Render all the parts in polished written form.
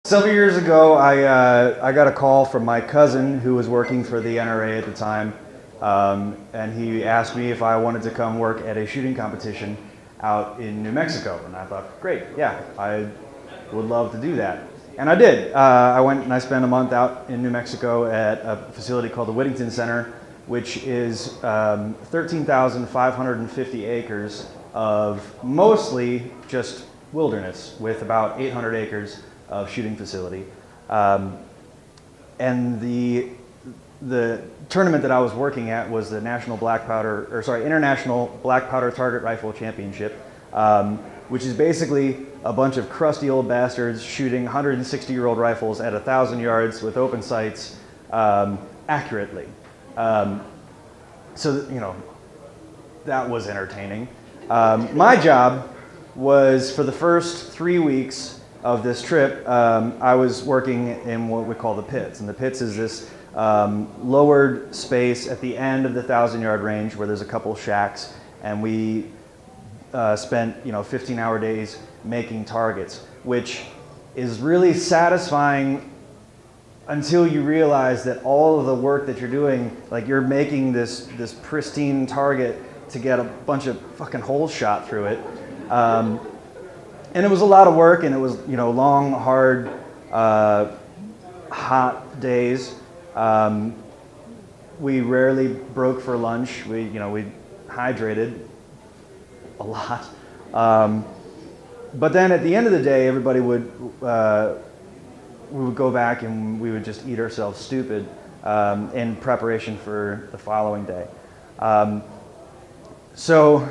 Several years ago, I got a call from my cousin who was working for the NRA at the time, and he asked me if I wanted to come work at a shooting competition out in New Mexico. And I thought, great, yeah, I would love to do that. And I did. I went and I spent a month out in New Mexico at a facility called the Whittington Center, which is 13,550 acres of mostly just wilderness with about 800 acres of shooting facility. And the tournament that I was working at was the International Black Powder Target Rifle Championship, which is basically a bunch of crusty old bastards shooting 160-year-old rifles at 1,000 yards with open sights accurately. So, that was entertaining. My job was, for the first 3 weeks of this trip, I was working in what we call the pits. And the pits is this lowered space at the end of the 1,000-yard range where there's a couple shacks, and we spent 15-hour days making targets, which is really satisfying until you realize that all of the work that you're doing, like you're making this pristine target to get a bunch of fucking holes shot through it. And it was a lot of work, and it was long, hard, hot days. We rarely broke for lunch. We hydrated a lot. But then at the end of the day, everybody we would go back and we would just eat ourselves stupid in preparation for the following day. So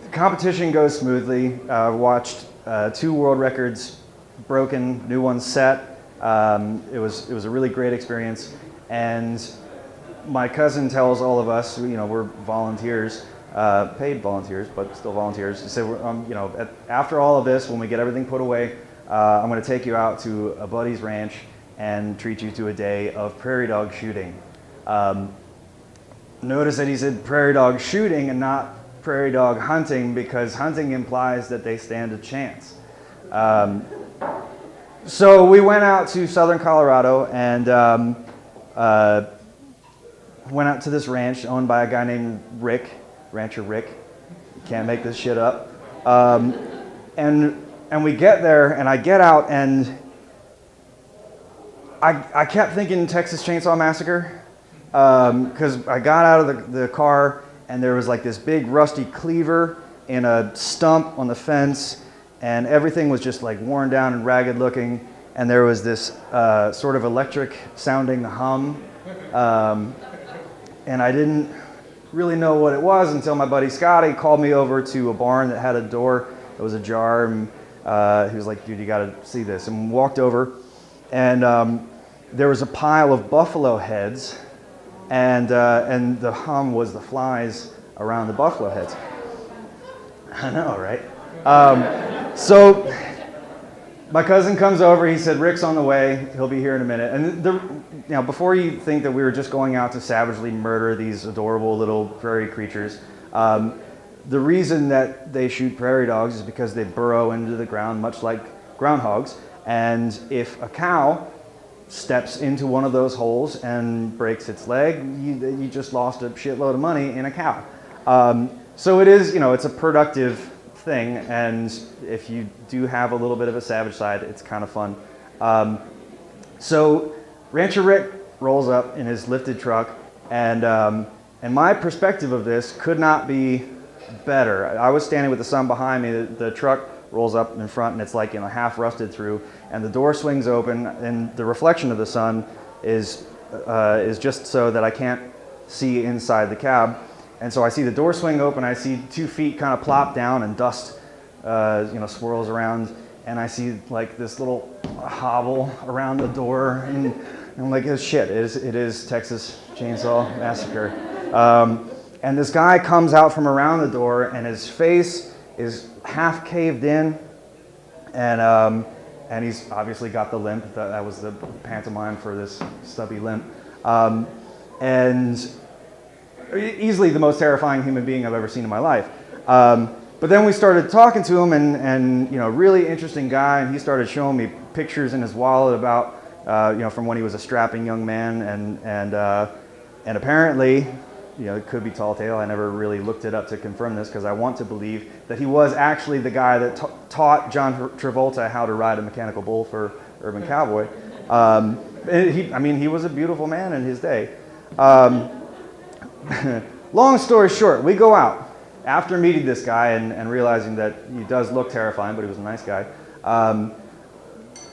the competition goes smoothly. Watched 2 world records broken, new ones set. It was a really great experience. And my cousin tells all of us, we're volunteers, paid volunteers, but still volunteers. He said, after all of this, when we get everything put away, I'm going to take you out to a buddy's ranch and treat you to a day of prairie dog shooting. Notice that he said prairie dog shooting and not prairie dog hunting, because hunting implies that they stand a chance. So we went out to southern Colorado and went out to this ranch owned by a guy named Rick, Rancher Rick. Can't make this shit up. And we get there, and I get out, and I kept thinking Texas Chainsaw Massacre, because I got out of the car, and there was like this big rusty cleaver in a stump on the fence, and everything was just like worn down and ragged looking, and there was this sort of electric sounding hum, and I didn't really know what it was until my buddy Scotty called me over to a barn that had a door that was ajar, and he was like, dude, you gotta see this. And we walked over, and there was a pile of buffalo heads, and the hum was the flies around the buffalo heads. I know, right? So my cousin comes over. He said, Rick's on the way. He'll be here in a minute. And before you think that we were just going out to savagely murder these adorable little prairie creatures, the reason that they shoot prairie dogs is because they burrow into the ground much like groundhogs. And if a cow steps into one of those holes and breaks its leg, you just lost a shitload of money in a cow. So it is, it's a productive thing, and if you do have a little bit of a savage side, it's kind of fun. So Rancher Rick rolls up in his lifted truck, and my perspective of this could not be better. I was standing with the sun behind me. The truck rolls up in front, and it's like half rusted through, and the door swings open, and the reflection of the sun is just so that I can't see inside the cab. And so I see the door swing open, I see 2 feet kind of plop down, and dust swirls around, and I see like this little hobble around the door, and I'm like, oh shit, it is Texas Chainsaw Massacre. And this guy comes out from around the door, and his face is half caved in, and he's obviously got the limp. That was the pantomime for this stubby limp. And easily the most terrifying human being I've ever seen in my life. But then we started talking to him, and really interesting guy, and he started showing me pictures in his wallet about, from when he was a strapping young man, and apparently, it could be tall tale. I never really looked it up to confirm this because I want to believe that he was actually the guy that taught John Travolta how to ride a mechanical bull for Urban Cowboy. He was a beautiful man in his day. Long story short, we go out. After meeting this guy and realizing that he does look terrifying, but he was a nice guy,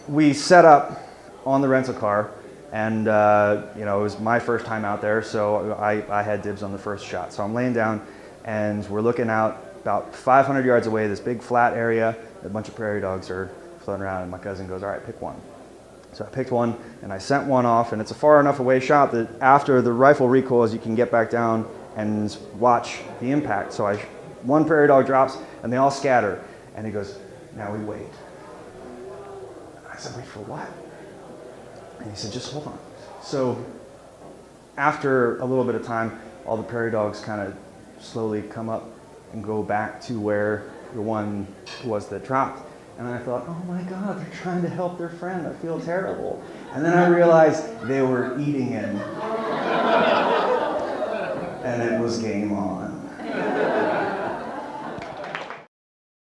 we set up on the rental car, and it was my first time out there, so I had dibs on the first shot. So I'm laying down, and we're looking out about 500 yards away, this big flat area. A bunch of prairie dogs are floating around, and my cousin goes, "All right, pick one." So I picked one, and I sent one off, and it's a far enough away shot that after the rifle recoils, you can get back down and watch the impact. So one prairie dog drops, and they all scatter. And he goes, "Now we wait." I said, "Wait for what?" And he said, "Just hold on." So after a little bit of time, all the prairie dogs kind of slowly come up and go back to where the one was that dropped. And I thought, oh my God, they're trying to help their friend. I feel terrible. And then I realized they were eating him. And it was game on.